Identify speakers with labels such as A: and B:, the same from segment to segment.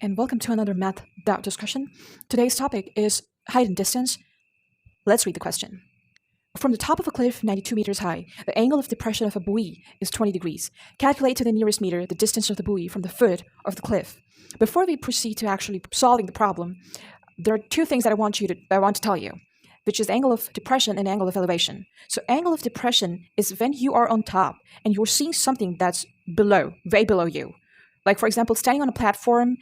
A: and welcome to another math doubt discussion. Today's topic is height and distance. Let's read the question. From the top of a cliff 92 meters high, the angle of depression of a buoy is 20 degrees. Calculate to the nearest meter the distance of the buoy from the foot of the cliff. Before we proceed to actually solving the problem, there are two things that I want to tell you, which is angle of depression and angle of elevation. So angle of depression is when you are on top and you're seeing something that's below, way below you. Like, for example, standing on a platform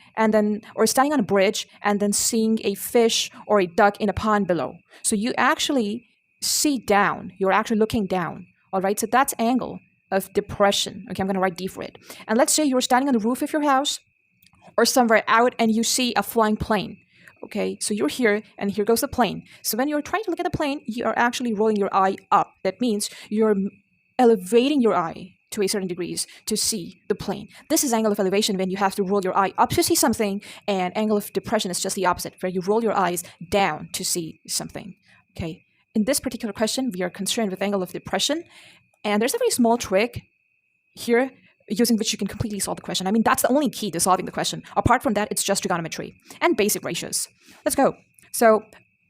A: or standing on a bridge and then seeing a fish or a duck in a pond below. So you actually see down. You're actually looking down. All right. So that's angle of depression. Okay. I'm going to write D for it. And let's say you're standing on the roof of your house or somewhere out and you see a flying plane. Okay. So you're here and here goes the plane. So when you're trying to look at the plane, you are actually rolling your eye up. That means you're elevating your eye to a certain degrees to see the plane. This is angle of elevation when you have to roll your eye up to see something, and angle of depression is just the opposite, where you roll your eyes down to see something. Okay. In this particular question, we are concerned with angle of depression, and there's a very small trick here using which you can completely solve the question. I mean, that's the only key to solving the question. Apart from that, it's just trigonometry and basic ratios. Let's go. So,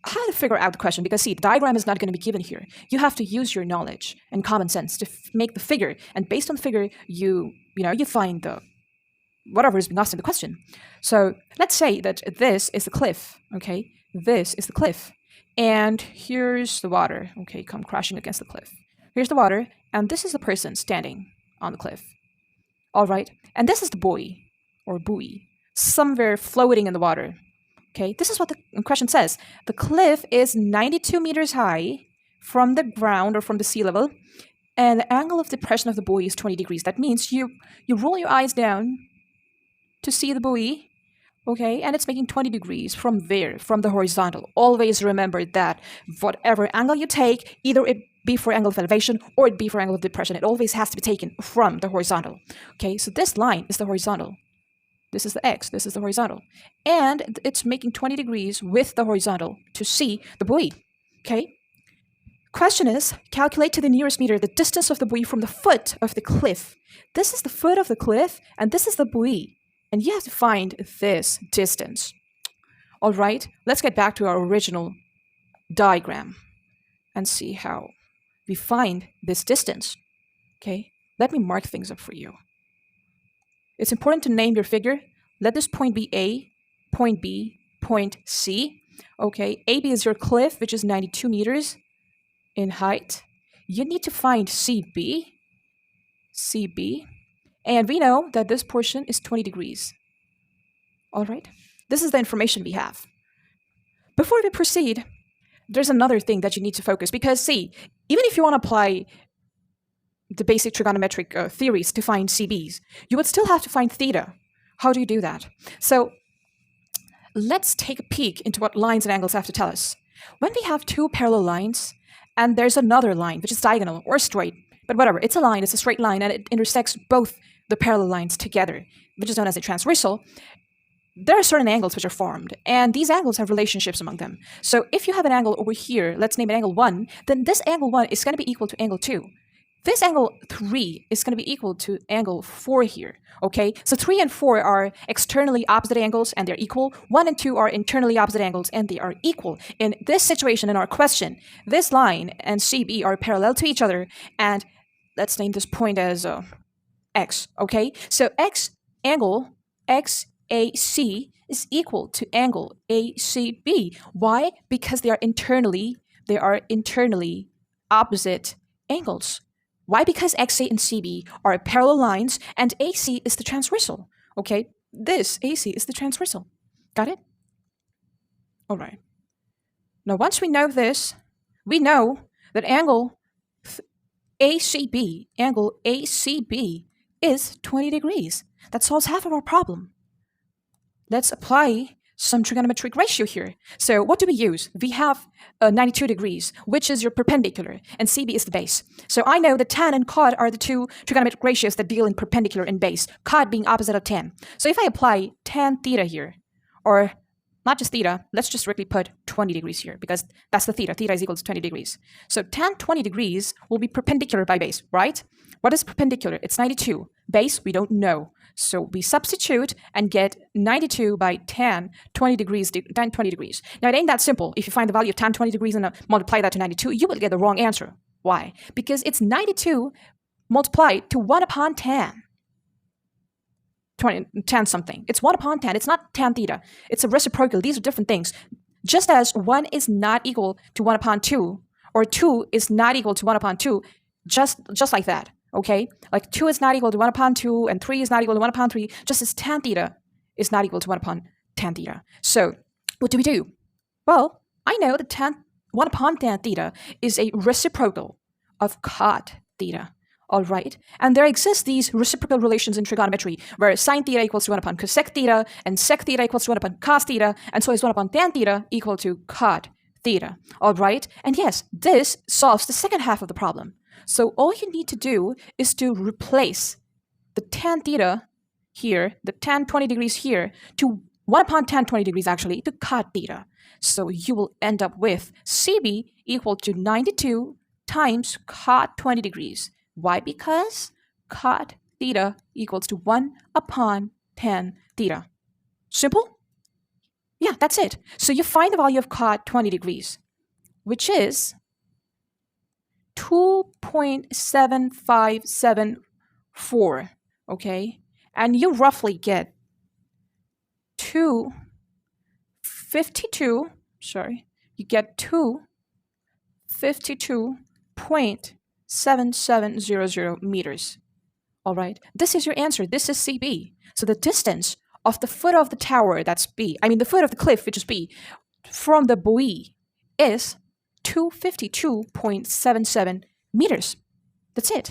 A: how to figure out the question, because see, the diagram is not going to be given here. You have to use your knowledge and common sense to make the figure, and based on the figure, you find the whatever is being asked in the question. So let's say that this is the cliff. Okay, this is the cliff, and here's the water. Okay, come crashing against the cliff. Here's the water, and this is the person standing on the cliff. All right, and this is the buoy or buoy, somewhere floating in the water. Okay, this is what the question says. The cliff is 92 meters high from the ground or from the sea level, and the angle of depression of the buoy is 20 degrees. That means you roll your eyes down to see the buoy, okay, and it's making 20 degrees from there, from the horizontal. Always remember that whatever angle you take, either it be for angle of elevation or it be for angle of depression, it always has to be taken from the horizontal. Okay, so this line is the horizontal. This is the x, this is the horizontal. And it's making 20 degrees with the horizontal to see the buoy. Okay? Question is, calculate to the nearest meter the distance of the buoy from the foot of the cliff. This is the foot of the cliff, and this is the buoy. And you have to find this distance. All right, let's get back to our original diagram and see how we find this distance. Okay? Let me mark things up for you. It's important to name your figure. Let this point be A, point B, point C. Okay, AB is your cliff, which is 92 meters in height. You need to find CB, and we know that this portion is 20 degrees. All right, this is the information we have. Before we proceed, there's another thing that you need to focus, because see, even if you want to apply the basic trigonometric theories to find CBs, you would still have to find theta. How do you do that? So let's take a peek into what lines and angles have to tell us. When we have two parallel lines, and there's another line, which is diagonal or straight, but whatever, it's a line, it's a straight line, and it intersects both the parallel lines together, which is known as a transversal, there are certain angles which are formed, and these angles have relationships among them. So if you have an angle over here, let's name it angle 1, then this angle 1 is going to be equal to angle 2. This angle 3 is going to be equal to angle 4 here, okay? So 3 and 4 are externally opposite angles, and they're equal. 1 and 2 are internally opposite angles, and they are equal. In this situation, in our question, this line and CB are parallel to each other, and let's name this point as X, okay? So angle XAC is equal to angle ACB. Why? Because they are internally opposite angles. Why? Because XA and CB are parallel lines, and AC is the transversal. Okay, this AC is the transversal. Got it? All right. Now, once we know this, we know that angle ACB is 20 degrees. That solves half of our problem. Let's apply some trigonometric ratio here. So what do we use? We have 92 degrees, which is your perpendicular, and CB is the base. So I know that tan and cot are the two trigonometric ratios that deal in perpendicular and base, cot being opposite of tan. So if I apply tan theta here, or not just theta, let's just strictly put 20 degrees here because that's the theta. Theta is equal to 20 degrees. So tan 20 degrees will be perpendicular by base, right? What is perpendicular? It's 92. Base, we don't know. So we substitute and get 92 by tan 20 degrees, tan 20 degrees. Now, it ain't that simple. If you find the value of tan 20 degrees and multiply that to 92, you will get the wrong answer. Why? Because it's 92 multiplied to 1 upon tan. 10 something. It's 1 upon 10. It's not tan theta. It's a reciprocal. These are different things. Just as 1 is not equal to 1 upon 2, or 2 is not equal to 1 upon 2, just like that, okay? Like 2 is not equal to 1 upon 2, and 3 is not equal to 1 upon 3, just as tan theta is not equal to 1 upon tan theta. So what do? Well, I know that 1 upon tan theta is a reciprocal of cot theta. All right. And there exist these reciprocal relations in trigonometry where sine theta equals to 1 upon cosec theta and sec theta equals to 1 upon cos theta, and so is 1 upon tan theta equal to cot theta. All right. And yes, this solves the second half of the problem. So all you need to do is to replace the tan theta here, the tan 20 degrees here, to 1 upon tan 20 degrees actually, to cot theta. So you will end up with CB equal to 92 times cot 20 degrees. Why? Because cot theta equals to 1 upon tan theta. Simple? Yeah, that's it. So you find the value of cot 20 degrees, which is 2.7574, okay? And you roughly get 252.7700 meters. All right, this is your answer. This is CB. So the distance of the foot of the tower, that's B, the foot of the cliff, which is B, from the buoy is 252.77 meters. That's it.